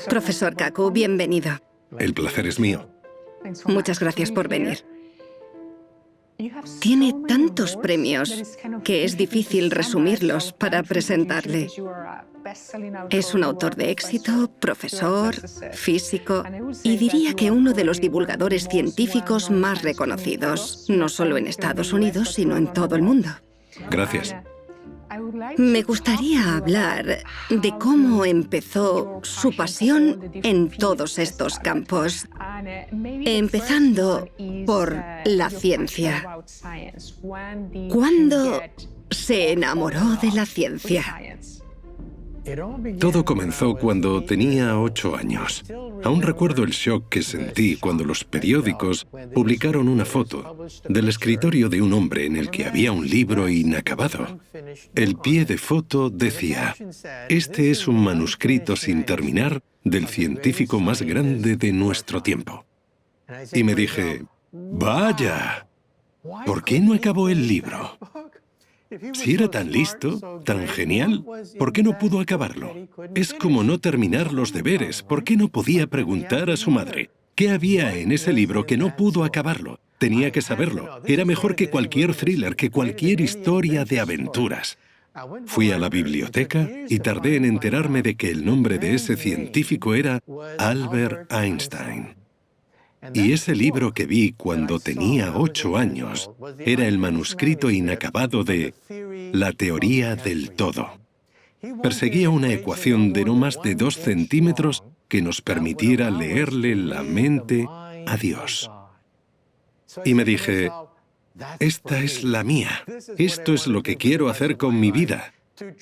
Profesor Kaku, bienvenido. El placer es mío. Muchas gracias por venir. Tiene tantos premios que es difícil resumirlos para presentarle. Es un autor de éxito, profesor, físico y diría que uno de los divulgadores científicos más reconocidos, no solo en Estados Unidos, sino en todo el mundo. Gracias. Me gustaría hablar de cómo empezó su pasión en todos estos campos, empezando por la ciencia. ¿Cuándo se enamoró de la ciencia? Todo comenzó cuando tenía 8 años. Aún recuerdo el shock que sentí cuando los periódicos publicaron una foto del escritorio de un hombre en el que había un libro inacabado. El pie de foto decía: "Este es un manuscrito sin terminar del científico más grande de nuestro tiempo". Y me dije, ¡vaya! ¿Por qué no acabó el libro? Si era tan listo, tan genial, ¿por qué no pudo acabarlo? Es como no terminar los deberes. ¿Por qué no podía preguntar a su madre qué había en ese libro que no pudo acabarlo? Tenía que saberlo. Era mejor que cualquier thriller, que cualquier historia de aventuras. Fui a la biblioteca y tardé en enterarme de que el nombre de ese científico era Albert Einstein. Y ese libro que vi cuando tenía 8 años era el manuscrito inacabado de La teoría del todo. Perseguía una ecuación de no más de 2 centímetros que nos permitiera leerle la mente a Dios. Y me dije, esta es la mía. Esto es lo que quiero hacer con mi vida.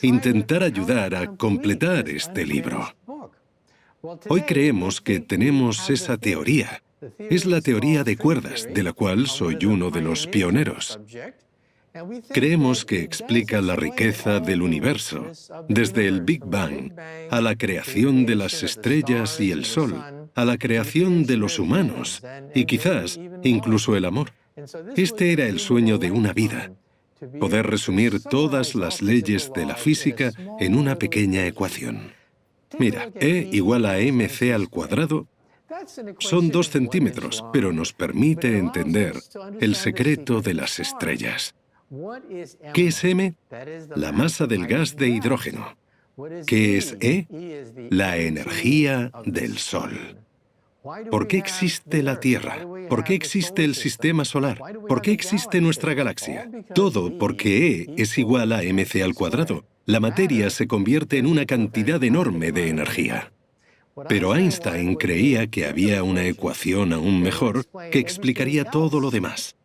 Intentar ayudar a completar este libro. Hoy creemos que tenemos esa teoría. Es la teoría de cuerdas, de la cual soy uno de los pioneros. Creemos que explica la riqueza del universo, desde el Big Bang a la creación de las estrellas y el Sol, a la creación de los humanos y quizás incluso el amor. Este era el sueño de una vida, poder resumir todas las leyes de la física en una pequeña ecuación. Mira, E igual a mc al cuadrado son 2 centímetros, pero nos permite entender el secreto de las estrellas. ¿Qué es m? La masa del gas de hidrógeno. ¿Qué es E? La energía del Sol. ¿Por qué existe la Tierra? ¿Por qué existe el sistema solar? ¿Por qué existe nuestra galaxia? Todo porque E es igual a mc al cuadrado. La materia se convierte en una cantidad enorme de energía. Pero Einstein creía que había una ecuación aún mejor que explicaría todo lo demás.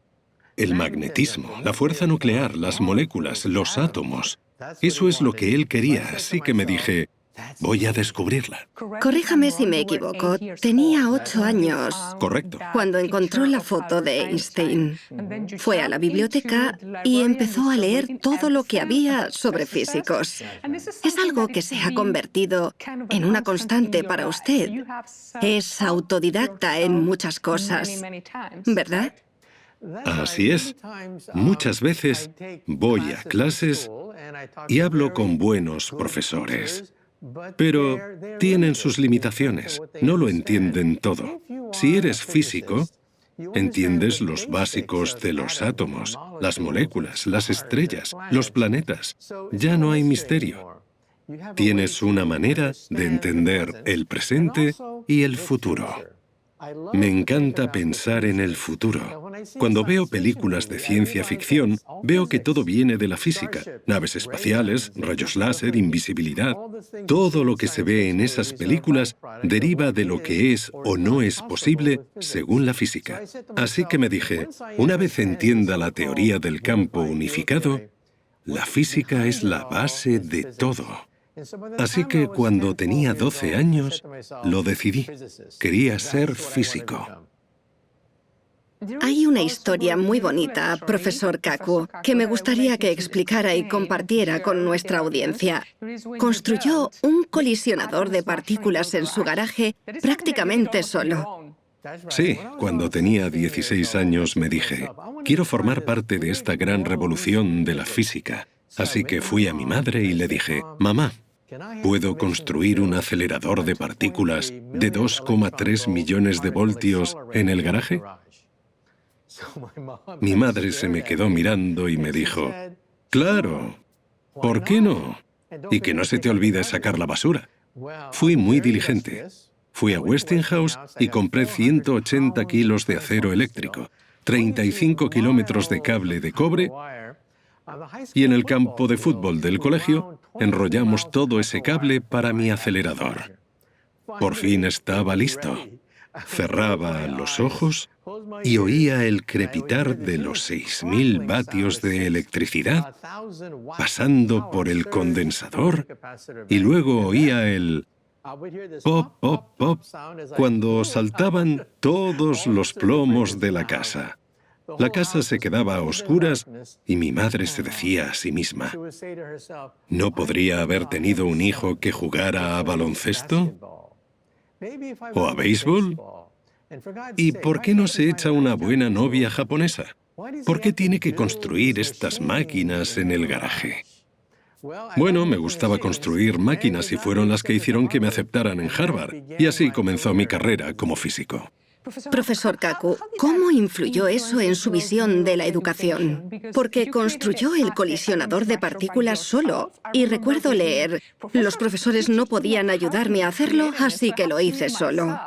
El magnetismo, la fuerza nuclear, las moléculas, los átomos. Eso es lo que él quería, así que me dije, voy a descubrirla. Corríjame si me equivoco. Tenía 8 años. Correcto. Cuando encontró la foto de Einstein. Fue a la biblioteca y empezó a leer todo lo que había sobre físicos. Es algo que se ha convertido en una constante para usted. Es autodidacta en muchas cosas, ¿verdad? Así es. Muchas veces voy a clases y hablo con buenos profesores. Pero tienen sus limitaciones, no lo entienden todo. Si eres físico, entiendes los básicos de los átomos, las moléculas, las estrellas, los planetas. Ya no hay misterio. Tienes una manera de entender el presente y el futuro. Me encanta pensar en el futuro. Cuando veo películas de ciencia ficción, veo que todo viene de la física. Naves espaciales, rayos láser, invisibilidad. Todo lo que se ve en esas películas deriva de lo que es o no es posible según la física. Así que me dije, una vez entienda la teoría del campo unificado, la física es la base de todo. Así que cuando tenía 12 años, lo decidí. Quería ser físico. Hay una historia muy bonita, profesor Kaku, que me gustaría que explicara y compartiera con nuestra audiencia. Construyó un colisionador de partículas en su garaje prácticamente solo. Sí, cuando tenía 16 años me dije, quiero formar parte de esta gran revolución de la física. Así que fui a mi madre y le dije, mamá, ¿Puedo construir un acelerador de partículas de 2,3 millones de voltios en el garaje? Mi madre se me quedó mirando y me dijo, «Claro, ¿por qué no? Y que no se te olvide sacar la basura». Fui muy diligente. Fui a Westinghouse y compré 180 kilos de acero eléctrico, 35 kilómetros de cable de cobre, y en el campo de fútbol del colegio enrollamos todo ese cable para mi acelerador. Por fin estaba listo. Cerraba los ojos y oía el crepitar de los 6.000 vatios de electricidad pasando por el condensador y luego oía el pop, pop, pop cuando saltaban todos los plomos de la casa. La casa se quedaba a oscuras y mi madre se decía a sí misma, ¿no podría haber tenido un hijo que jugara a baloncesto? ¿O a béisbol? ¿Y por qué no se echa una buena novia japonesa? ¿Por qué tiene que construir estas máquinas en el garaje? Bueno, me gustaba construir máquinas y fueron las que hicieron que me aceptaran en Harvard. Y así comenzó mi carrera como físico. Profesor Kaku, ¿cómo influyó eso en su visión de la educación? Porque construyó el colisionador de partículas solo. Y recuerdo leer, los profesores no podían ayudarme a hacerlo, así que lo hice solo.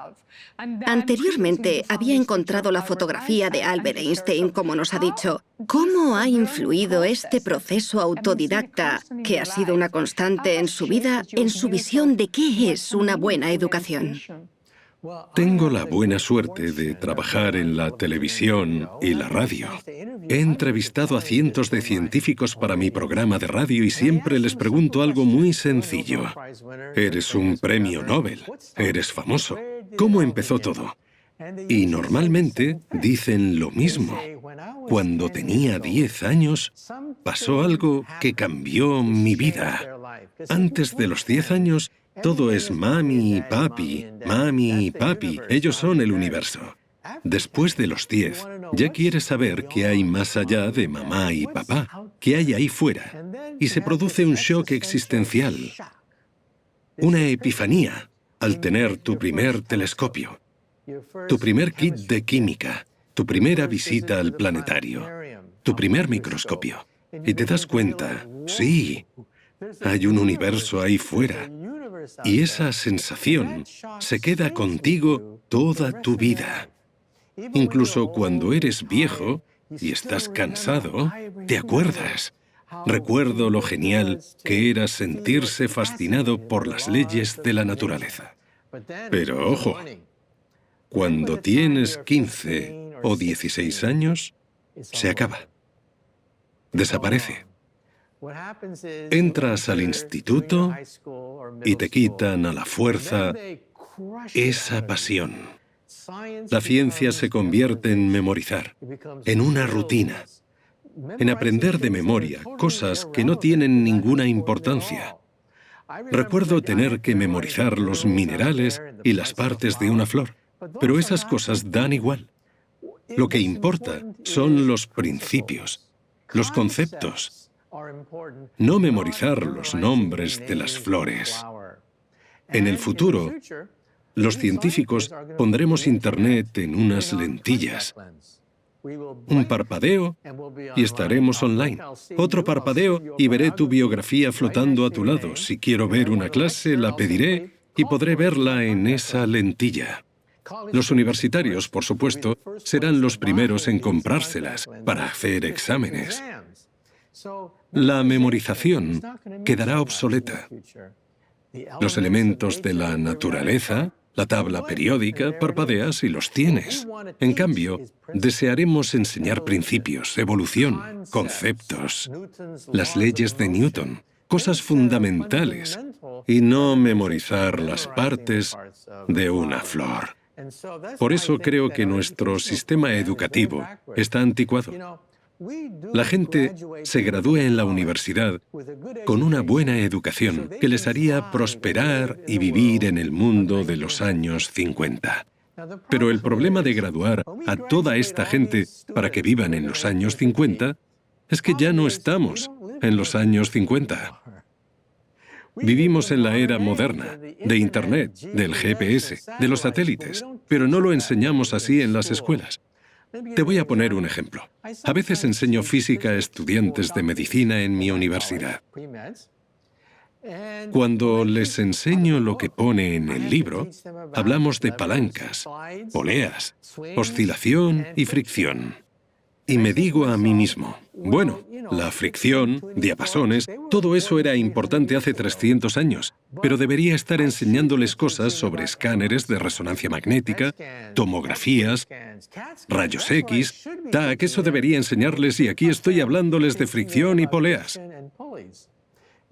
Anteriormente había encontrado la fotografía de Albert Einstein, como nos ha dicho. ¿Cómo ha influido este proceso autodidacta, que ha sido una constante en su vida, en su visión de qué es una buena educación? Tengo la buena suerte de trabajar en la televisión y la radio. He entrevistado a cientos de científicos para mi programa de radio y siempre les pregunto algo muy sencillo. Eres un premio Nobel, eres famoso. ¿Cómo empezó todo? Y normalmente dicen lo mismo. Cuando tenía 10 años, pasó algo que cambió mi vida. Antes de los 10 años, todo es mami y papi, mami y papi. Ellos son el universo. Después de los 10, ya quieres saber qué hay más allá de mamá y papá, qué hay ahí fuera. Y se produce un shock existencial, una epifanía, al tener tu primer telescopio, tu primer kit de química, tu primera visita al planetario, tu primer microscopio. Y te das cuenta, sí, hay un universo ahí fuera. Y esa sensación se queda contigo toda tu vida. Incluso cuando eres viejo y estás cansado, te acuerdas. Recuerdo lo genial que era sentirse fascinado por las leyes de la naturaleza. Pero ojo, cuando tienes 15 o 16 años, se acaba. Desaparece. Entras al instituto y te quitan a la fuerza esa pasión. La ciencia se convierte en memorizar, en una rutina, en aprender de memoria cosas que no tienen ninguna importancia. Recuerdo tener que memorizar los minerales y las partes de una flor, pero esas cosas dan igual. Lo que importa son los principios, los conceptos. No memorizar los nombres de las flores. En el futuro, los científicos pondremos Internet en unas lentillas. Un parpadeo y estaremos online. Otro parpadeo y veré tu biografía flotando a tu lado. Si quiero ver una clase, la pediré y podré verla en esa lentilla. Los universitarios, por supuesto, serán los primeros en comprárselas para hacer exámenes. La memorización quedará obsoleta. Los elementos de la naturaleza, la tabla periódica, parpadeas y los tienes. En cambio, desearemos enseñar principios, evolución, conceptos, las leyes de Newton, cosas fundamentales, y no memorizar las partes de una flor. Por eso creo que nuestro sistema educativo está anticuado. La gente se gradúa en la universidad con una buena educación que les haría prosperar y vivir en el mundo de los años 50. Pero el problema de graduar a toda esta gente para que vivan en los años 50 es que ya no estamos en los años 50. Vivimos en la era moderna, de Internet, del GPS, de los satélites, pero no lo enseñamos así en las escuelas. Te voy a poner un ejemplo. A veces enseño física a estudiantes de medicina en mi universidad. Cuando les enseño lo que pone en el libro, hablamos de palancas, poleas, oscilación y fricción. Y me digo a mí mismo, bueno, la fricción, diapasones, todo eso era importante hace 300 años, pero debería estar enseñándoles cosas sobre escáneres de resonancia magnética, tomografías, rayos X, TAC, eso debería enseñarles y aquí estoy hablándoles de fricción y poleas.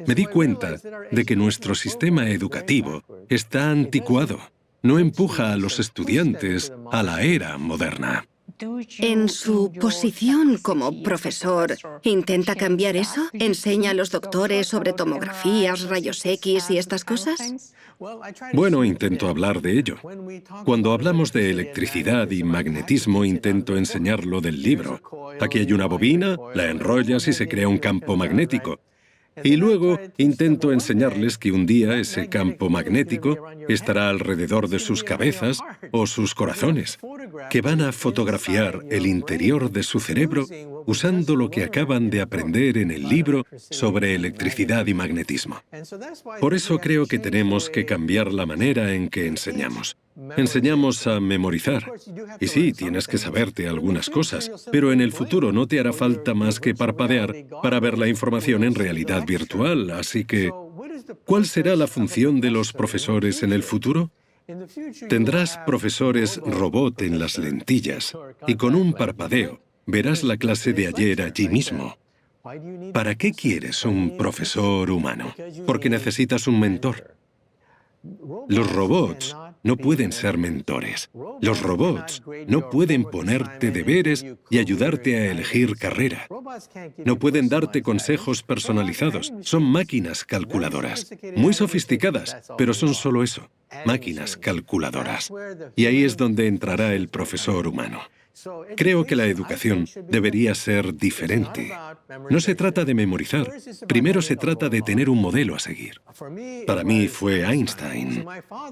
Me di cuenta de que nuestro sistema educativo está anticuado, no empuja a los estudiantes a la era moderna. En su posición como profesor, ¿intenta cambiar eso? ¿Enseña a los doctores sobre tomografías, rayos X y estas cosas? Bueno, intento hablar de ello. Cuando hablamos de electricidad y magnetismo, intento enseñarlo del libro. Aquí hay una bobina, la enrollas y se crea un campo magnético. Y luego intento enseñarles que un día ese campo magnético estará alrededor de sus cabezas o sus corazones, que van a fotografiar el interior de su cerebro usando lo que acaban de aprender en el libro sobre electricidad y magnetismo. Por eso creo que tenemos que cambiar la manera en que enseñamos. Enseñamos a memorizar. Y sí, tienes que saberte algunas cosas, pero en el futuro no te hará falta más que parpadear para ver la información en realidad virtual. Así que, ¿cuál será la función de los profesores en el futuro? Tendrás profesores robot en las lentillas y con un parpadeo verás la clase de ayer allí mismo. ¿Para qué quieres un profesor humano? Porque necesitas un mentor. Los robots no pueden ser mentores. Los robots no pueden ponerte deberes y ayudarte a elegir carrera. No pueden darte consejos personalizados. Son máquinas calculadoras. Muy sofisticadas, pero son solo eso, máquinas calculadoras. Y ahí es donde entrará el profesor humano. Creo que la educación debería ser diferente. No se trata de memorizar. Primero se trata de tener un modelo a seguir. Para mí fue Einstein.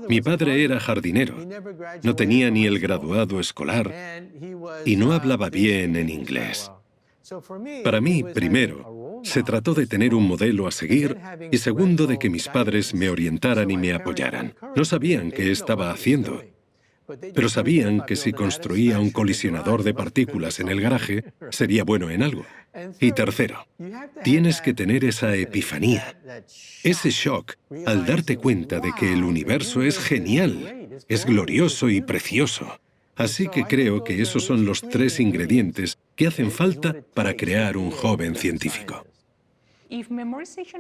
Mi padre era jardinero. No tenía ni el graduado escolar y no hablaba bien en inglés. Para mí, primero, se trató de tener un modelo a seguir y segundo, de que mis padres me orientaran y me apoyaran. No sabían qué estaba haciendo, pero sabían que si construía un colisionador de partículas en el garaje, sería bueno en algo. Y tercero, tienes que tener esa epifanía, ese shock al darte cuenta de que el universo es genial, es glorioso y precioso. Así que creo que esos son los 3 ingredientes que hacen falta para crear un joven científico.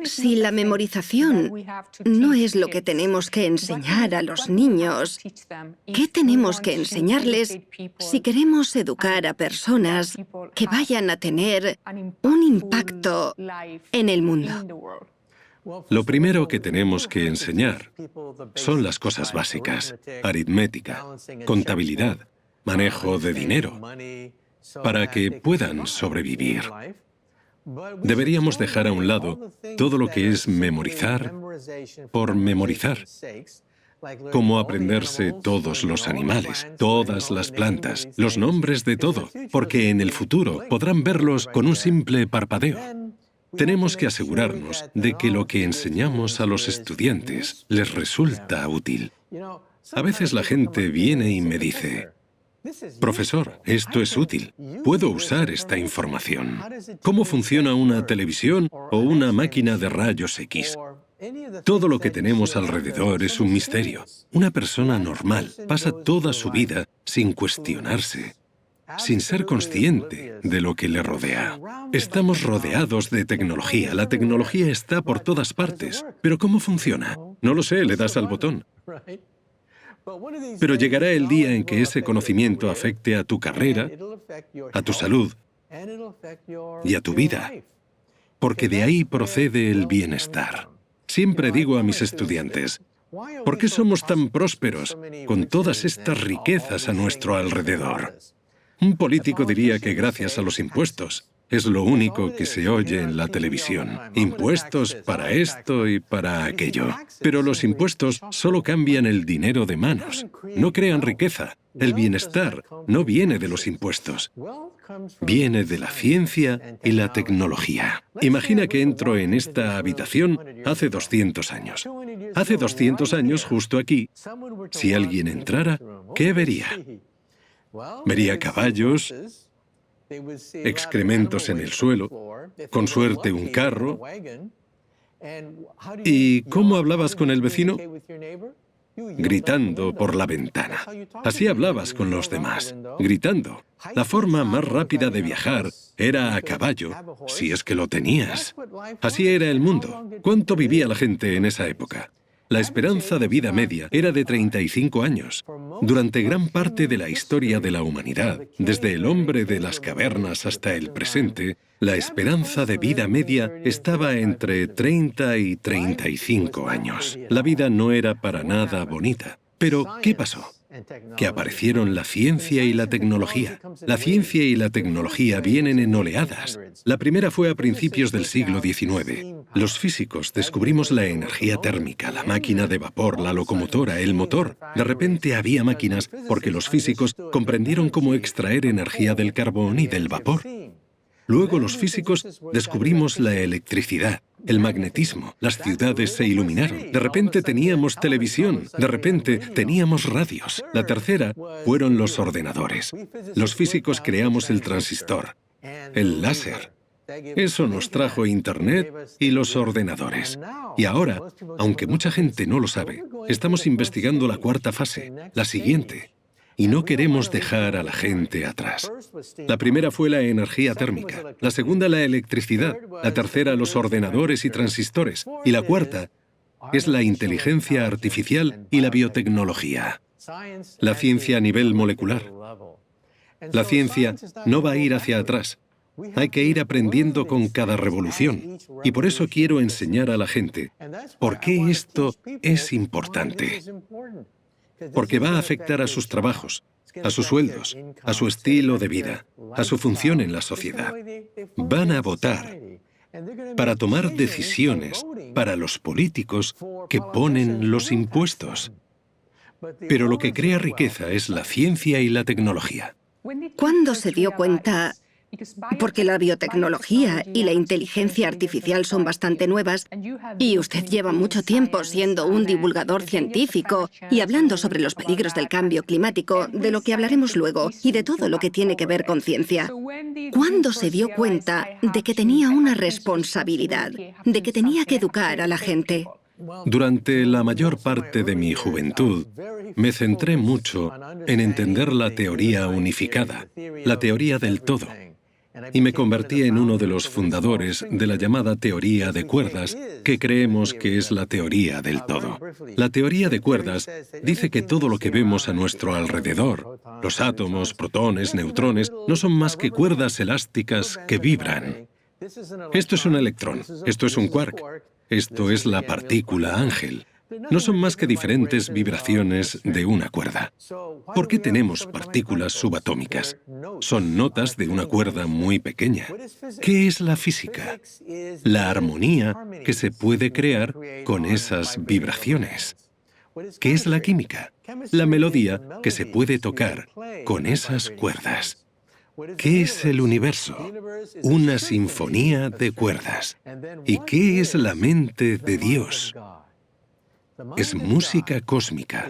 Si la memorización no es lo que tenemos que enseñar a los niños, ¿qué tenemos que enseñarles si queremos educar a personas que vayan a tener un impacto en el mundo? Lo primero que tenemos que enseñar son las cosas básicas: aritmética, contabilidad, manejo de dinero, para que puedan sobrevivir. Deberíamos dejar a un lado todo lo que es memorizar por memorizar, como aprenderse todos los animales, todas las plantas, los nombres de todo, porque en el futuro podrán verlos con un simple parpadeo. Tenemos que asegurarnos de que lo que enseñamos a los estudiantes les resulta útil. A veces la gente viene y me dice: profesor, esto es útil. Puedo usar esta información. ¿Cómo funciona una televisión o una máquina de rayos X? Todo lo que tenemos alrededor es un misterio. Una persona normal pasa toda su vida sin cuestionarse, sin ser consciente de lo que le rodea. Estamos rodeados de tecnología. La tecnología está por todas partes. ¿Pero cómo funciona? No lo sé, le das al botón. Pero llegará el día en que ese conocimiento afecte a tu carrera, a tu salud y a tu vida, porque de ahí procede el bienestar. Siempre digo a mis estudiantes: ¿por qué somos tan prósperos con todas estas riquezas a nuestro alrededor? Un político diría que gracias a los impuestos. Es lo único que se oye en la televisión. Impuestos para esto y para aquello. Pero los impuestos solo cambian el dinero de manos. No crean riqueza. El bienestar no viene de los impuestos. Viene de la ciencia y la tecnología. Imagina que entro en esta habitación hace 200 años. Hace 200 años, justo aquí, si alguien entrara, ¿qué vería? Vería caballos, excrementos en el suelo, con suerte un carro. ¿Y cómo hablabas con el vecino? Gritando por la ventana. Así hablabas con los demás, gritando. La forma más rápida de viajar era a caballo, si es que lo tenías. Así era el mundo. ¿Cuánto vivía la gente en esa época? La esperanza de vida media era de 35 años. Durante gran parte de la historia de la humanidad, desde el hombre de las cavernas hasta el presente, la esperanza de vida media estaba entre 30 y 35 años. La vida no era para nada bonita. Pero, ¿qué pasó? Que aparecieron la ciencia y la tecnología. La ciencia y la tecnología vienen en oleadas. La primera fue a principios del siglo XIX. Los físicos descubrimos la energía térmica, la máquina de vapor, la locomotora, el motor. De repente había máquinas porque los físicos comprendieron cómo extraer energía del carbón y del vapor. Luego los físicos descubrimos la electricidad, el magnetismo. Las ciudades se iluminaron. De repente teníamos televisión. De repente teníamos radios. La tercera fueron los ordenadores. Los físicos creamos el transistor, el láser. Eso nos trajo Internet y los ordenadores. Y ahora, aunque mucha gente no lo sabe, estamos investigando la cuarta fase, la siguiente. Y no queremos dejar a la gente atrás. La primera fue la energía térmica, la segunda la electricidad, la tercera los ordenadores y transistores, y la cuarta es la inteligencia artificial y la biotecnología. La ciencia a nivel molecular. La ciencia no va a ir hacia atrás. Hay que ir aprendiendo con cada revolución. Y por eso quiero enseñar a la gente por qué esto es importante. Porque va a afectar a sus trabajos, a sus sueldos, a su estilo de vida, a su función en la sociedad. Van a votar para tomar decisiones para los políticos que ponen los impuestos. Pero lo que crea riqueza es la ciencia y la tecnología. ¿Cuándo se dio cuenta? Porque la biotecnología y la inteligencia artificial son bastante nuevas y usted lleva mucho tiempo siendo un divulgador científico y hablando sobre los peligros del cambio climático, de lo que hablaremos luego, y de todo lo que tiene que ver con ciencia. ¿Cuándo se dio cuenta de que tenía una responsabilidad, de que tenía que educar a la gente? Durante la mayor parte de mi juventud, me centré mucho en entender la teoría unificada, la teoría del todo. Y me convertí en uno de los fundadores de la llamada teoría de cuerdas, que creemos que es la teoría del todo. La teoría de cuerdas dice que todo lo que vemos a nuestro alrededor, los átomos, protones, neutrones, no son más que cuerdas elásticas que vibran. Esto es un electrón, esto es un quark, esto es la partícula ángel. No son más que diferentes vibraciones de una cuerda. ¿Por qué tenemos partículas subatómicas? Son notas de una cuerda muy pequeña. ¿Qué es la física? La armonía que se puede crear con esas vibraciones. ¿Qué es la química? La melodía que se puede tocar con esas cuerdas. ¿Qué es el universo? Una sinfonía de cuerdas. ¿Y qué es la mente de Dios? Es música cósmica,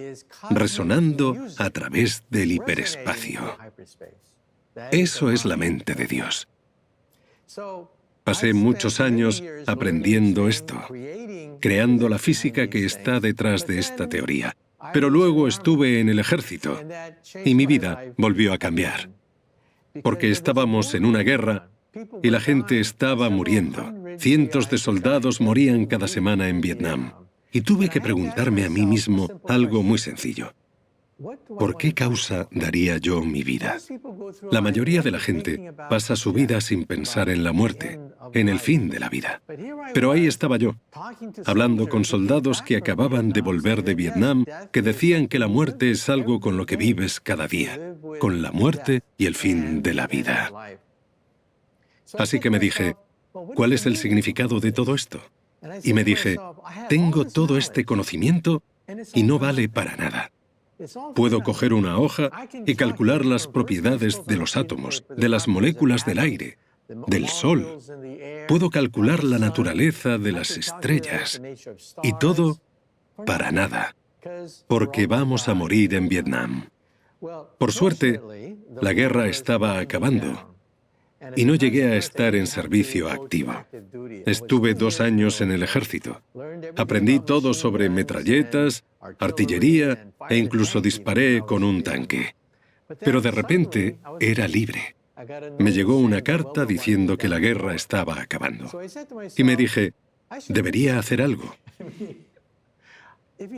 resonando a través del hiperespacio. Eso es la mente de Dios. Pasé muchos años aprendiendo esto, creando la física que está detrás de esta teoría. Pero luego estuve en el ejército y mi vida volvió a cambiar. Porque estábamos en una guerra y la gente estaba muriendo. Cientos de soldados morían cada semana en Vietnam. Y tuve que preguntarme a mí mismo algo muy sencillo. ¿Por qué causa daría yo mi vida? La mayoría de la gente pasa su vida sin pensar en la muerte, en el fin de la vida. Pero ahí estaba yo, hablando con soldados que acababan de volver de Vietnam, que decían que la muerte es algo con lo que vives cada día, con la muerte y el fin de la vida. Así que me dije, ¿cuál es el significado de todo esto? Y me dije, tengo todo este conocimiento y no vale para nada. Puedo coger una hoja y calcular las propiedades de los átomos, de las moléculas del aire, del sol. Puedo calcular la naturaleza de las estrellas. Y todo para nada, porque vamos a morir en Vietnam. Por suerte, la guerra estaba acabando y no llegué a estar en servicio activo. Estuve 2 años en el ejército. Aprendí todo sobre metralletas, artillería e incluso disparé con un tanque. Pero de repente era libre. Me llegó una carta diciendo que la guerra estaba acabando. Y me dije, debería hacer algo.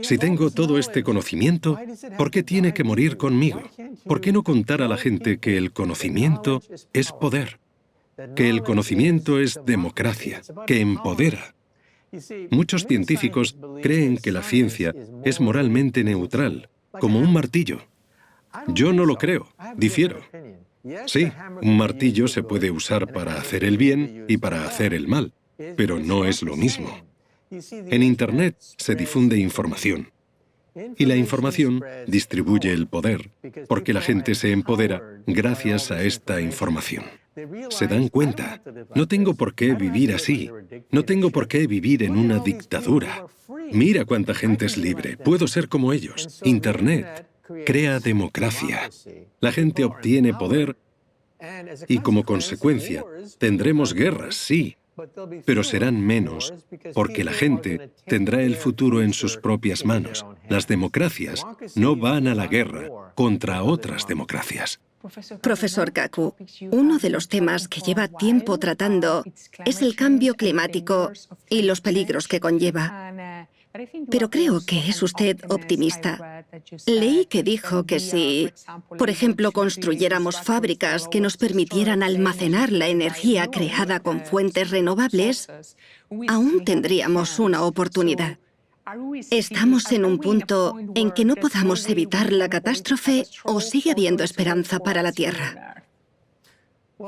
Si tengo todo este conocimiento, ¿por qué tiene que morir conmigo? ¿Por qué no contar a la gente que el conocimiento es poder? Que el conocimiento es democracia, que empodera. Muchos científicos creen que la ciencia es moralmente neutral, como un martillo. Yo no lo creo, difiero. Sí, un martillo se puede usar para hacer el bien y para hacer el mal, pero no es lo mismo. En Internet se difunde información, y la información distribuye el poder, porque la gente se empodera gracias a esta información. Se dan cuenta, no tengo por qué vivir así, no tengo por qué vivir en una dictadura. Mira cuánta gente es libre, puedo ser como ellos. Internet crea democracia. La gente obtiene poder y como consecuencia tendremos guerras, sí, pero serán menos porque la gente tendrá el futuro en sus propias manos. Las democracias no van a la guerra contra otras democracias. Profesor Kaku, uno de los temas que lleva tiempo tratando es el cambio climático y los peligros que conlleva. Pero creo que es usted optimista. Leí que dijo que si, por ejemplo, construyéramos fábricas que nos permitieran almacenar la energía creada con fuentes renovables, aún tendríamos una oportunidad. ¿Estamos en un punto en que no podamos evitar la catástrofe o sigue habiendo esperanza para la Tierra?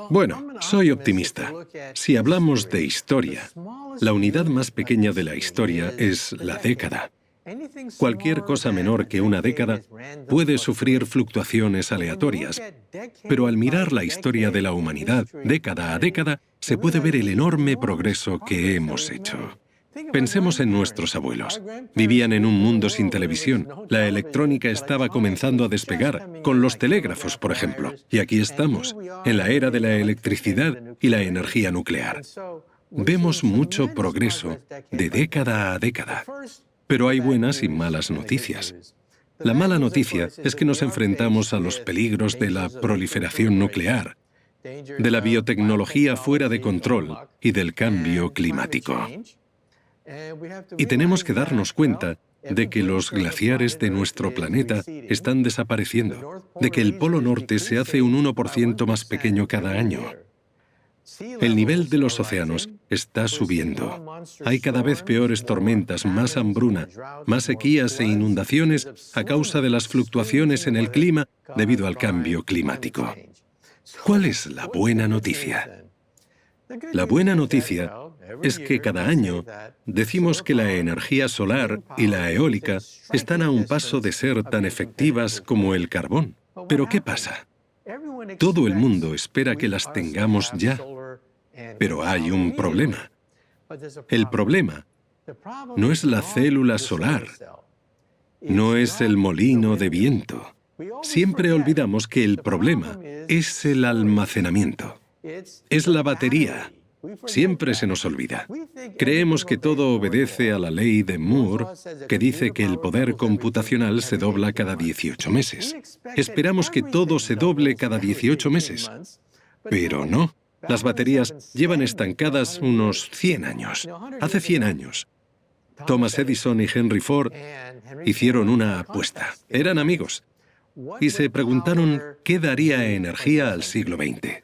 Bueno, soy optimista. Si hablamos de historia, la unidad más pequeña de la historia es la década. Cualquier cosa menor que una década puede sufrir fluctuaciones aleatorias, pero al mirar la historia de la humanidad década a década, se puede ver el enorme progreso que hemos hecho. Pensemos en nuestros abuelos. Vivían en un mundo sin televisión. La electrónica estaba comenzando a despegar, con los telégrafos, por ejemplo. Y aquí estamos, en la era de la electricidad y la energía nuclear. Vemos mucho progreso de década a década. Pero hay buenas y malas noticias. La mala noticia es que nos enfrentamos a los peligros de la proliferación nuclear, de la biotecnología fuera de control y del cambio climático. Y tenemos que darnos cuenta de que los glaciares de nuestro planeta están desapareciendo, de que el Polo Norte se hace un 1% más pequeño cada año. El nivel de los océanos está subiendo. Hay cada vez peores tormentas, más hambruna, más sequías e inundaciones a causa de las fluctuaciones en el clima debido al cambio climático. ¿Cuál es la buena noticia? La buena noticia es que cada año decimos que la energía solar y la eólica están a un paso de ser tan efectivas como el carbón. ¿Pero qué pasa? Todo el mundo espera que las tengamos ya, pero hay un problema. El problema no es la célula solar, no es el molino de viento. Siempre olvidamos que el problema es el almacenamiento, es la batería. Siempre se nos olvida. Creemos que todo obedece a la ley de Moore, que dice que el poder computacional se dobla cada 18 meses. Esperamos que todo se doble cada 18 meses. Pero no. Las baterías llevan estancadas unos 100 años. Hace 100 años, Thomas Edison y Henry Ford hicieron una apuesta. Eran amigos. Y se preguntaron qué daría energía al siglo XX.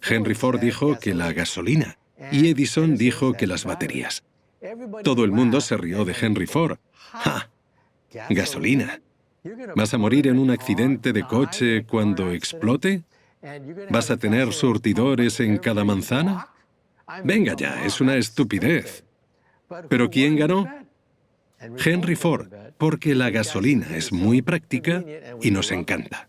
Henry Ford dijo que la gasolina y Edison dijo que las baterías. Todo el mundo se rió de Henry Ford. ¡Ja! ¿Gasolina? ¿Vas a morir en un accidente de coche cuando explote? ¿Vas a tener surtidores en cada manzana? Venga ya, es una estupidez. ¿Pero quién ganó? Henry Ford, porque la gasolina es muy práctica y nos encanta.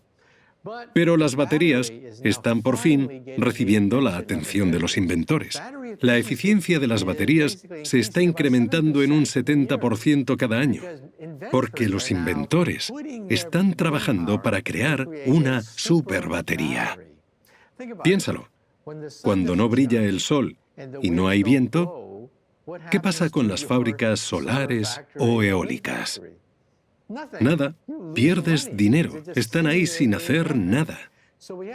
Pero las baterías están por fin recibiendo la atención de los inventores. La eficiencia de las baterías se está incrementando en un 70% cada año, porque los inventores están trabajando para crear una superbatería. Piénsalo, cuando no brilla el sol y no hay viento, ¿qué pasa con las fábricas solares o eólicas? Nada, pierdes dinero, están ahí sin hacer nada.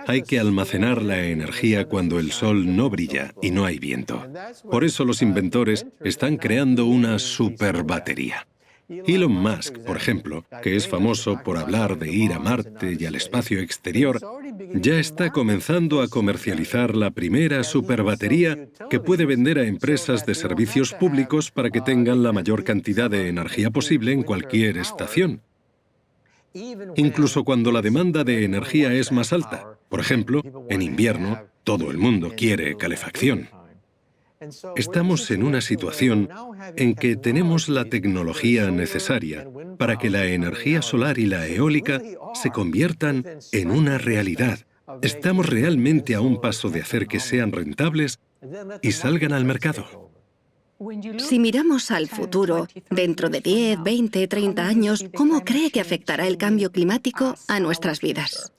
Hay que almacenar la energía cuando el sol no brilla y no hay viento. Por eso los inventores están creando una superbatería. Elon Musk, por ejemplo, que es famoso por hablar de ir a Marte y al espacio exterior, ya está comenzando a comercializar la primera superbatería que puede vender a empresas de servicios públicos para que tengan la mayor cantidad de energía posible en cualquier estación. Incluso cuando la demanda de energía es más alta. Por ejemplo, en invierno, todo el mundo quiere calefacción. Estamos en una situación en que tenemos la tecnología necesaria para que la energía solar y la eólica se conviertan en una realidad. Estamos realmente a un paso de hacer que sean rentables y salgan al mercado. Si miramos al futuro, dentro de 10, 20, 30 años, ¿cómo cree que afectará el cambio climático a nuestras vidas?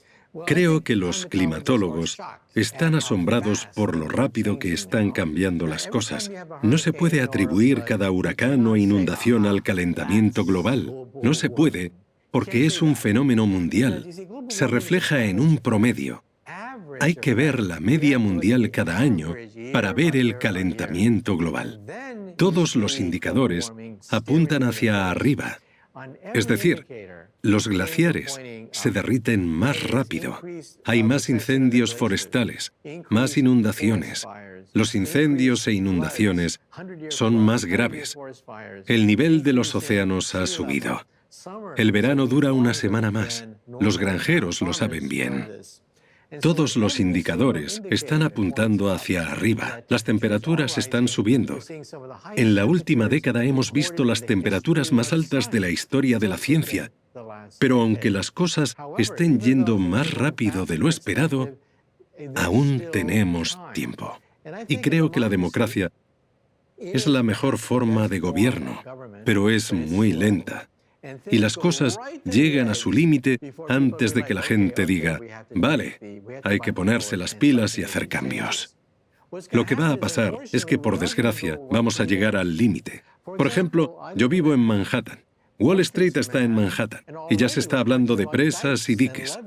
Creo que los climatólogos están asombrados por lo rápido que están cambiando las cosas. No se puede atribuir cada huracán o inundación al calentamiento global. No se puede, porque es un fenómeno mundial. Se refleja en un promedio. Hay que ver la media mundial cada año para ver el calentamiento global. Todos los indicadores apuntan hacia arriba. Es decir, los glaciares se derriten más rápido. Hay más incendios forestales, más inundaciones. Los incendios e inundaciones son más graves. El nivel de los océanos ha subido. El verano dura una semana más. Los granjeros lo saben bien. Todos los indicadores están apuntando hacia arriba. Las temperaturas están subiendo. En la última década hemos visto las temperaturas más altas de la historia de la ciencia. Pero aunque las cosas estén yendo más rápido de lo esperado, aún tenemos tiempo. Y creo que la democracia es la mejor forma de gobierno, pero es muy lenta. Y las cosas llegan a su límite antes de que la gente diga, vale, hay que ponerse las pilas y hacer cambios. Lo que va a pasar es que, por desgracia, vamos a llegar al límite. Por ejemplo, yo vivo en Manhattan. Wall Street está en Manhattan y ya se está hablando de presas y diques.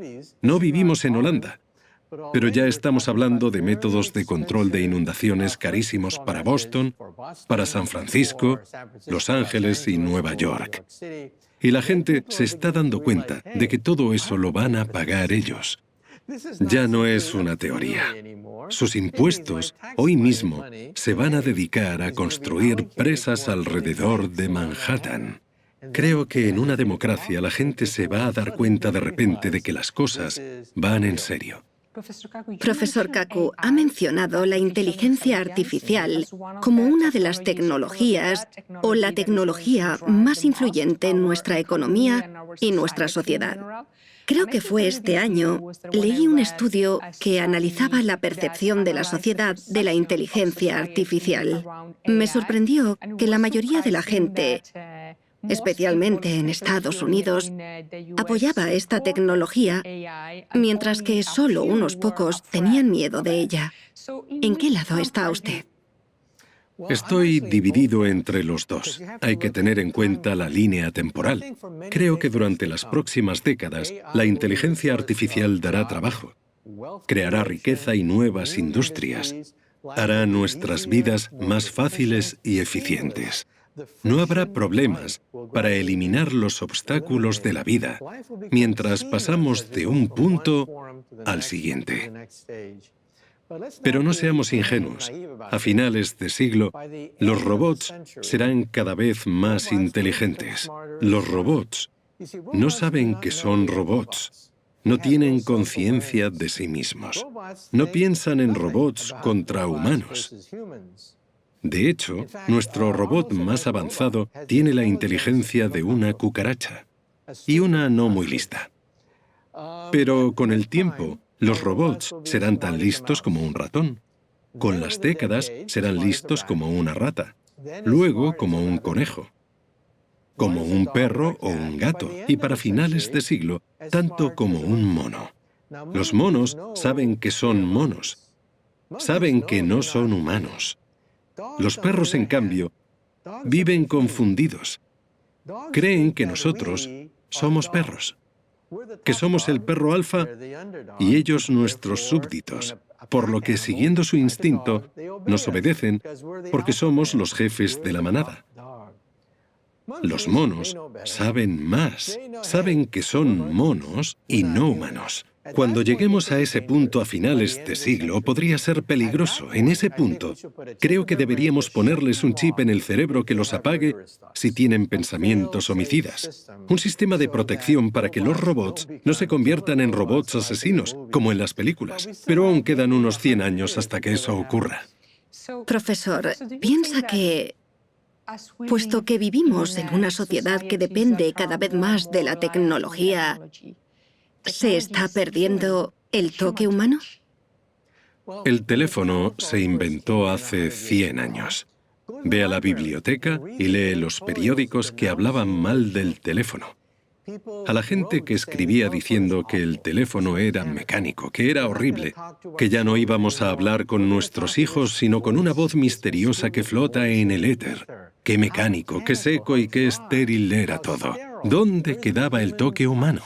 No vivimos en Holanda, pero ya estamos hablando de métodos de control de inundaciones carísimos para Boston, para San Francisco, Los Ángeles y Nueva York. Y la gente se está dando cuenta de que todo eso lo van a pagar ellos. Ya no es una teoría. Sus impuestos hoy mismo se van a dedicar a construir presas alrededor de Manhattan. Creo que en una democracia la gente se va a dar cuenta de repente de que las cosas van en serio. Profesor Kaku, ha mencionado la inteligencia artificial como una de las tecnologías o la tecnología más influyente en nuestra economía y nuestra sociedad. Creo que fue este año, leí un estudio que analizaba la percepción de la sociedad de la inteligencia artificial. Me sorprendió que la mayoría de la gente, especialmente en Estados Unidos, apoyaba esta tecnología, mientras que solo unos pocos tenían miedo de ella. ¿En qué lado está usted? Estoy dividido entre los dos. Hay que tener en cuenta la línea temporal. Creo que durante las próximas décadas, la inteligencia artificial dará trabajo, creará riqueza y nuevas industrias, hará nuestras vidas más fáciles y eficientes. No habrá problemas para eliminar los obstáculos de la vida mientras pasamos de un punto al siguiente. Pero no seamos ingenuos. A finales de siglo, los robots serán cada vez más inteligentes. Los robots no saben que son robots. no tienen conciencia de sí mismos. No piensan en robots contra humanos. De hecho, nuestro robot más avanzado tiene la inteligencia de una cucaracha, y una no muy lista. Pero con el tiempo, los robots serán tan listos como un ratón. Con las décadas serán listos como una rata, luego como un conejo, como un perro o un gato, y para finales de siglo, tanto como un mono. Los monos saben que son monos, saben que no son humanos. Los perros, en cambio, viven confundidos. Creen que nosotros somos perros, que somos el perro alfa y ellos nuestros súbditos, por lo que, siguiendo su instinto, nos obedecen porque somos los jefes de la manada. Los monos saben más, saben que son monos y no humanos. Cuando lleguemos a ese punto a finales de siglo, podría ser peligroso. En ese punto, creo que deberíamos ponerles un chip en el cerebro que los apague si tienen pensamientos homicidas. Un sistema de protección para que los robots no se conviertan en robots asesinos, como en las películas. Pero aún quedan unos 100 años hasta que eso ocurra. Profesor, ¿piensa que, puesto que vivimos en una sociedad que depende cada vez más de la tecnología, se está perdiendo el toque humano? El teléfono se inventó hace 100 años. Ve a la biblioteca y lee los periódicos que hablaban mal del teléfono. A la gente que escribía diciendo que el teléfono era mecánico, que era horrible, que ya no íbamos a hablar con nuestros hijos, sino con una voz misteriosa que flota en el éter. Qué mecánico, qué seco y qué estéril era todo. ¿Dónde quedaba el toque humano?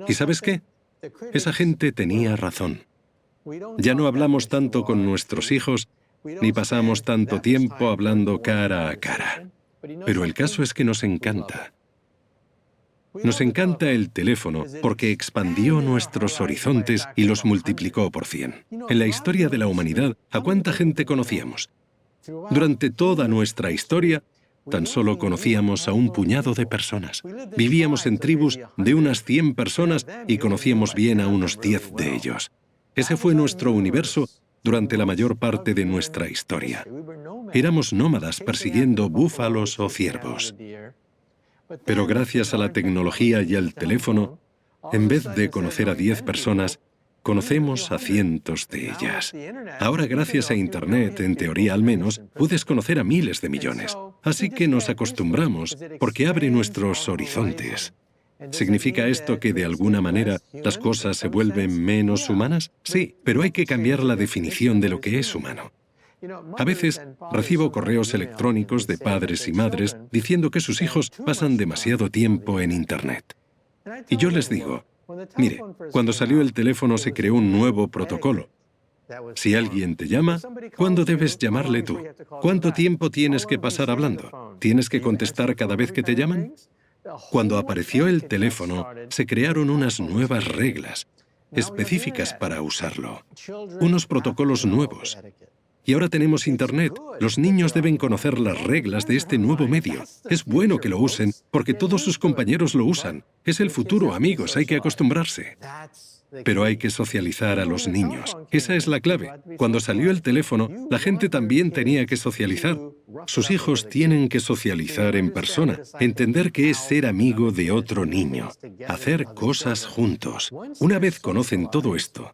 ¿Y sabes qué? Esa gente tenía razón. Ya no hablamos tanto con nuestros hijos, ni pasamos tanto tiempo hablando cara a cara. Pero el caso es que nos encanta. Nos encanta el teléfono porque expandió nuestros horizontes y los multiplicó por 100. En la historia de la humanidad, ¿a cuánta gente conocíamos? Durante toda nuestra historia, tan solo conocíamos a un puñado de personas. Vivíamos en tribus de unas 100 personas y conocíamos bien a unos 10 de ellos. Ese fue nuestro universo durante la mayor parte de nuestra historia. Éramos nómadas persiguiendo búfalos o ciervos. Pero gracias a la tecnología y al teléfono, en vez de conocer a 10 personas, conocemos a cientos de ellas. Ahora, gracias a Internet, en teoría al menos, puedes conocer a miles de millones. Así que nos acostumbramos porque abre nuestros horizontes. ¿Significa esto que de alguna manera las cosas se vuelven menos humanas? Sí, pero hay que cambiar la definición de lo que es humano. A veces recibo correos electrónicos de padres y madres diciendo que sus hijos pasan demasiado tiempo en Internet. Y yo les digo, mire, cuando salió el teléfono se creó un nuevo protocolo. Si alguien te llama, ¿cuándo debes llamarle tú? ¿Cuánto tiempo tienes que pasar hablando? ¿Tienes que contestar cada vez que te llaman? Cuando apareció el teléfono, se crearon unas nuevas reglas específicas para usarlo, unos protocolos nuevos. Y ahora tenemos Internet. Los niños deben conocer las reglas de este nuevo medio. Es bueno que lo usen, porque todos sus compañeros lo usan. Es el futuro, amigos, hay que acostumbrarse. Pero hay que socializar a los niños. Esa es la clave. Cuando salió el teléfono, la gente también tenía que socializar. Sus hijos tienen que socializar en persona, entender qué es ser amigo de otro niño, hacer cosas juntos. Una vez conocen todo esto,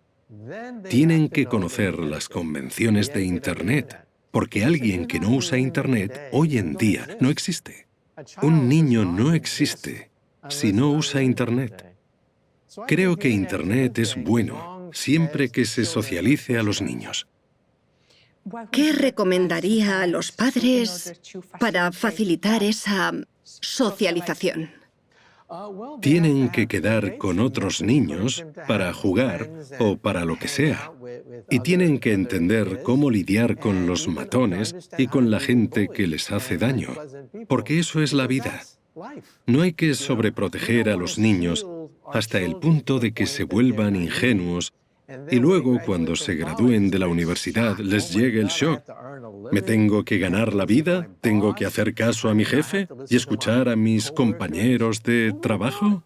tienen que conocer las convenciones de Internet, porque alguien que no usa Internet hoy en día no existe. Un niño no existe si no usa Internet. Creo que Internet es bueno siempre que se socialice a los niños. ¿Qué recomendaría a los padres para facilitar esa socialización? Tienen que quedar con otros niños para jugar o para lo que sea. Y tienen que entender cómo lidiar con los matones y con la gente que les hace daño, porque eso es la vida. No hay que sobreproteger a los niños hasta el punto de que se vuelvan ingenuos y luego, cuando se gradúen de la universidad, les llegue el shock. ¿Me tengo que ganar la vida? ¿Tengo que hacer caso a mi jefe y escuchar a mis compañeros de trabajo?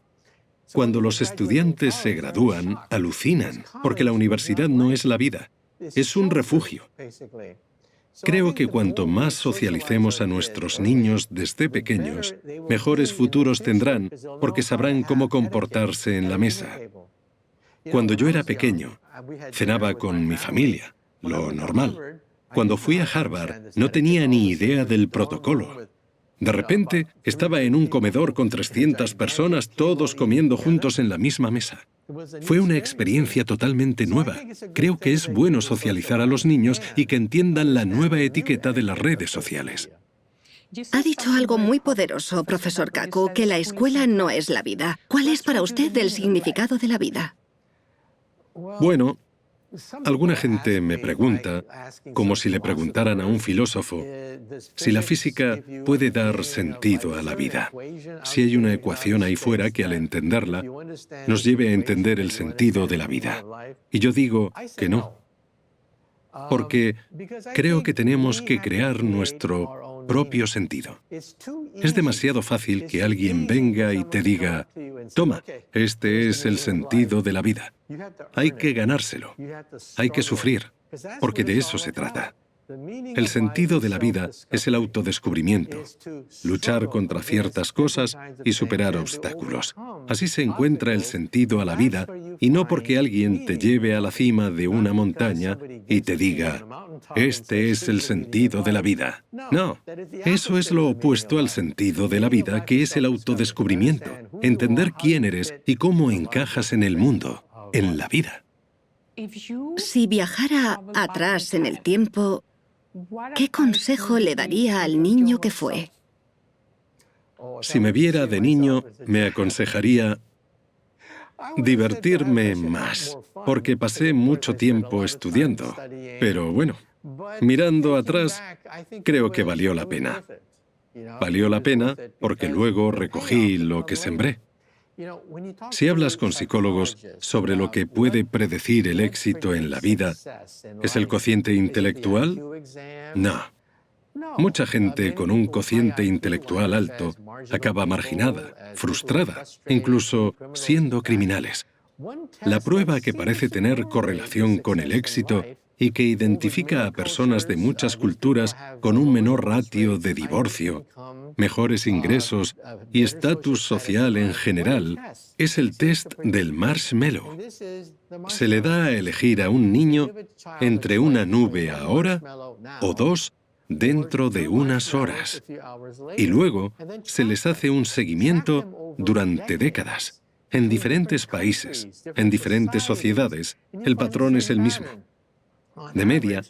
Cuando los estudiantes se gradúan, alucinan, porque la universidad no es la vida, es un refugio. Creo que cuanto más socialicemos a nuestros niños desde pequeños, mejores futuros tendrán, porque sabrán cómo comportarse en la mesa. Cuando yo era pequeño, cenaba con mi familia, lo normal. Cuando fui a Harvard, no tenía ni idea del protocolo. De repente, estaba en un comedor con 300 personas, todos comiendo juntos en la misma mesa. Fue una experiencia totalmente nueva. Creo que es bueno socializar a los niños y que entiendan la nueva etiqueta de las redes sociales. Ha dicho algo muy poderoso, profesor Kaku, que la escuela no es la vida. ¿Cuál es para usted el significado de la vida? Bueno, alguna gente me pregunta, como si le preguntaran a un filósofo, si la física puede dar sentido a la vida. Si hay una ecuación ahí fuera que al entenderla nos lleve a entender el sentido de la vida. Y yo digo que no, porque creo que tenemos que crear nuestro propio sentido. Es demasiado fácil que alguien venga y te diga, toma, este es el sentido de la vida. Hay que ganárselo, hay que sufrir, porque de eso se trata. El sentido de la vida es el autodescubrimiento, luchar contra ciertas cosas y superar obstáculos. Así se encuentra el sentido a la vida, y no porque alguien te lleve a la cima de una montaña y te diga, este es el sentido de la vida. No, eso es lo opuesto al sentido de la vida, que es el autodescubrimiento, entender quién eres y cómo encajas en el mundo, en la vida. Si viajara atrás en el tiempo, ¿qué consejo le daría al niño que fue? Si me viera de niño, me aconsejaría divertirme más, porque pasé mucho tiempo estudiando. Pero bueno, mirando atrás, creo que valió la pena. Valió la pena porque luego recogí lo que sembré. Si hablas con psicólogos sobre lo que puede predecir el éxito en la vida, ¿es el cociente intelectual? No. Mucha gente con un cociente intelectual alto acaba marginada, frustrada, incluso siendo criminales. La prueba que parece tener correlación con el éxito y que identifica a personas de muchas culturas con un menor ratio de divorcio, mejores ingresos y estatus social en general, es el test del marshmallow. Se le da a elegir a un niño entre una nube ahora o dos dentro de unas horas. Y luego se les hace un seguimiento durante décadas. En diferentes países, en diferentes sociedades, el patrón es el mismo. De media,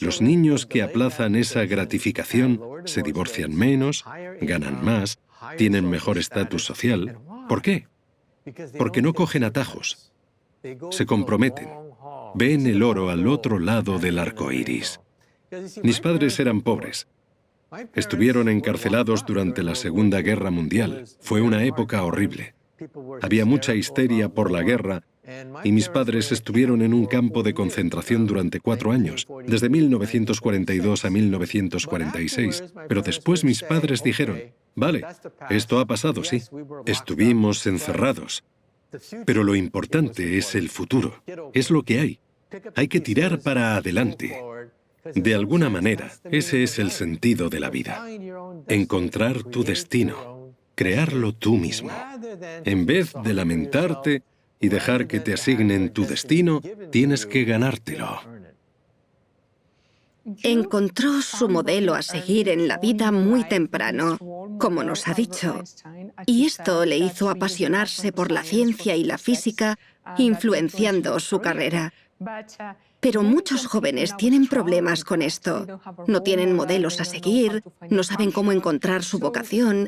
los niños que aplazan esa gratificación se divorcian menos, ganan más, tienen mejor estatus social. ¿Por qué? Porque no cogen atajos, se comprometen, ven el oro al otro lado del arco iris. Mis padres eran pobres. Estuvieron encarcelados durante la Segunda Guerra Mundial. Fue una época horrible. Había mucha histeria por la guerra y mis padres estuvieron en un campo de concentración durante 4 años, desde 1942 a 1946. Pero después mis padres dijeron, vale, esto ha pasado, sí. Estuvimos encerrados. Pero lo importante es el futuro, es lo que hay. Hay que tirar para adelante. De alguna manera, ese es el sentido de la vida. Encontrar tu destino, crearlo tú mismo. En vez de lamentarte y dejar que te asignen tu destino, tienes que ganártelo. Encontró su modelo a seguir en la vida muy temprano, como nos ha dicho, y esto le hizo apasionarse por la ciencia y la física, influenciando su carrera. Pero muchos jóvenes tienen problemas con esto. No tienen modelos a seguir, no saben cómo encontrar su vocación.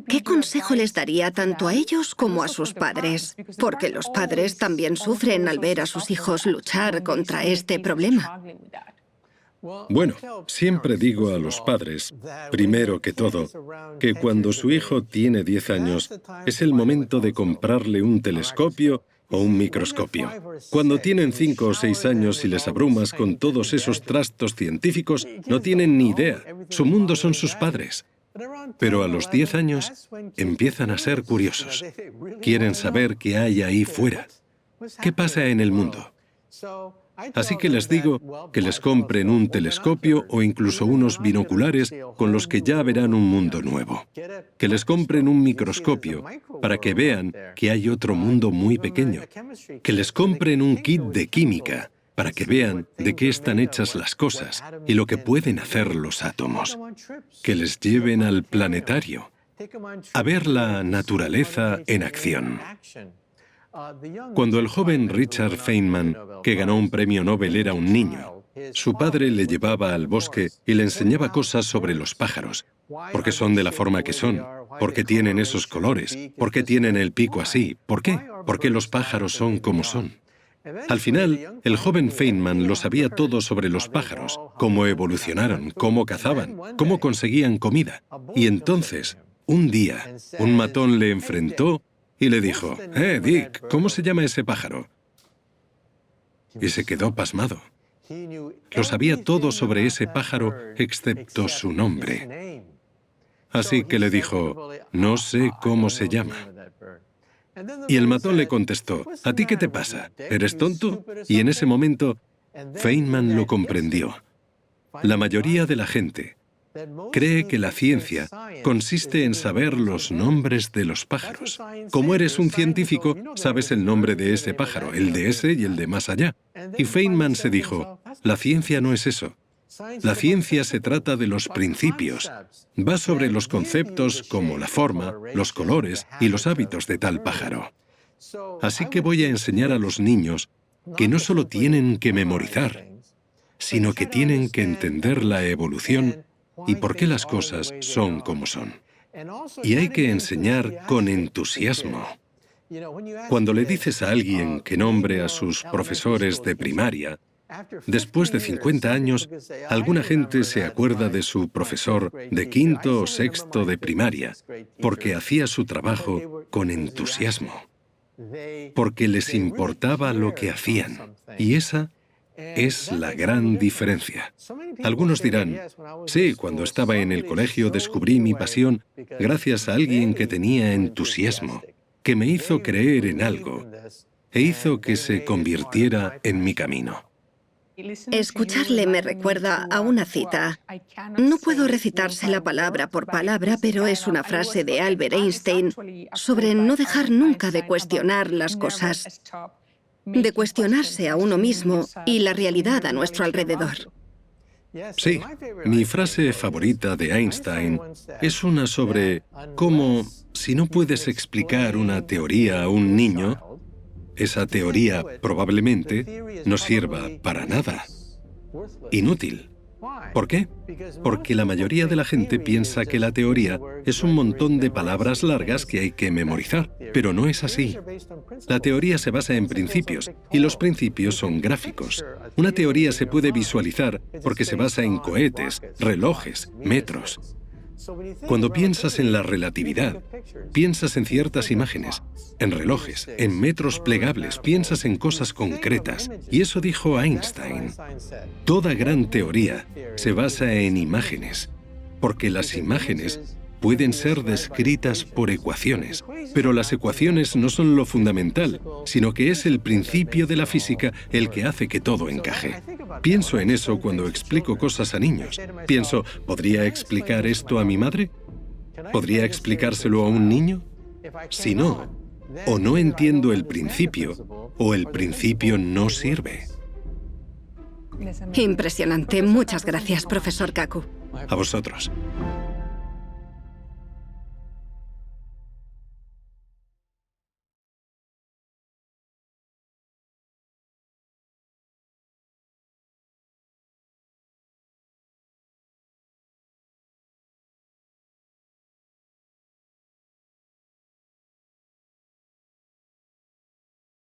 ¿Qué consejo les daría tanto a ellos como a sus padres? Porque los padres también sufren al ver a sus hijos luchar contra este problema. Bueno, siempre digo a los padres, primero que todo, que cuando su hijo tiene 10 años, es el momento de comprarle un telescopio o un microscopio. Cuando tienen 5 o 6 años y les abrumas con todos esos trastos científicos, no tienen ni idea. Su mundo son sus padres. Pero a los 10 años empiezan a ser curiosos. Quieren saber qué hay ahí fuera. ¿Qué pasa en el mundo? Así que les digo que les compren un telescopio o incluso unos binoculares con los que ya verán un mundo nuevo. Que les compren un microscopio para que vean que hay otro mundo muy pequeño. Que les compren un kit de química para que vean de qué están hechas las cosas y lo que pueden hacer los átomos. Que les lleven al planetario a ver la naturaleza en acción. Cuando el joven Richard Feynman, que ganó un premio Nobel, era un niño, su padre le llevaba al bosque y le enseñaba cosas sobre los pájaros. ¿Por qué son de la forma que son? ¿Por qué tienen esos colores? ¿Por qué tienen el pico así? ¿Por qué? ¿Por qué los pájaros son como son? Al final, el joven Feynman lo sabía todo sobre los pájaros, cómo evolucionaron, cómo cazaban, cómo conseguían comida. Y entonces, un día, un matón le enfrentó y le dijo, Dick, ¿cómo se llama ese pájaro? Y se quedó pasmado. Lo sabía todo sobre ese pájaro excepto su nombre. Así que le dijo, no sé cómo se llama. Y el matón le contestó, ¿a ti qué te pasa? ¿Eres tonto? Y en ese momento, Feynman lo comprendió. La mayoría de la gente cree que la ciencia consiste en saber los nombres de los pájaros. Como eres un científico, sabes el nombre de ese pájaro, el de ese y el de más allá. Y Feynman se dijo, la ciencia no es eso. La ciencia se trata de los principios. Va sobre los conceptos como la forma, los colores y los hábitos de tal pájaro. Así que voy a enseñar a los niños que no solo tienen que memorizar, sino que tienen que entender la evolución y por qué las cosas son como son. Y hay que enseñar con entusiasmo. Cuando le dices a alguien que nombre a sus profesores de primaria, después de 50 años, alguna gente se acuerda de su profesor de quinto o sexto de primaria, porque hacía su trabajo con entusiasmo, porque les importaba lo que hacían. Y esa es la gran diferencia. Algunos dirán, sí, cuando estaba en el colegio descubrí mi pasión gracias a alguien que tenía entusiasmo, que me hizo creer en algo e hizo que se convirtiera en mi camino. Escucharle me recuerda a una cita. No puedo recitársela palabra por palabra, pero es una frase de Albert Einstein sobre no dejar nunca de cuestionar las cosas, de cuestionarse a uno mismo y la realidad a nuestro alrededor. Sí, mi frase favorita de Einstein es una sobre cómo, si no puedes explicar una teoría a un niño, esa teoría probablemente no sirva para nada. Inútil. ¿Por qué? Porque la mayoría de la gente piensa que la teoría es un montón de palabras largas que hay que memorizar, pero no es así. La teoría se basa en principios, y los principios son gráficos. Una teoría se puede visualizar porque se basa en cohetes, relojes, metros. Cuando piensas en la relatividad, piensas en ciertas imágenes, en relojes, en metros plegables, piensas en cosas concretas. Y eso dijo Einstein. Toda gran teoría se basa en imágenes, porque las imágenes pueden ser descritas por ecuaciones, pero las ecuaciones no son lo fundamental, sino que es el principio de la física el que hace que todo encaje. Pienso en eso cuando explico cosas a niños. Pienso, ¿podría explicar esto a mi madre? ¿Podría explicárselo a un niño? Si no, o no entiendo el principio, o el principio no sirve. Impresionante. Muchas gracias, profesor Kaku. A vosotros.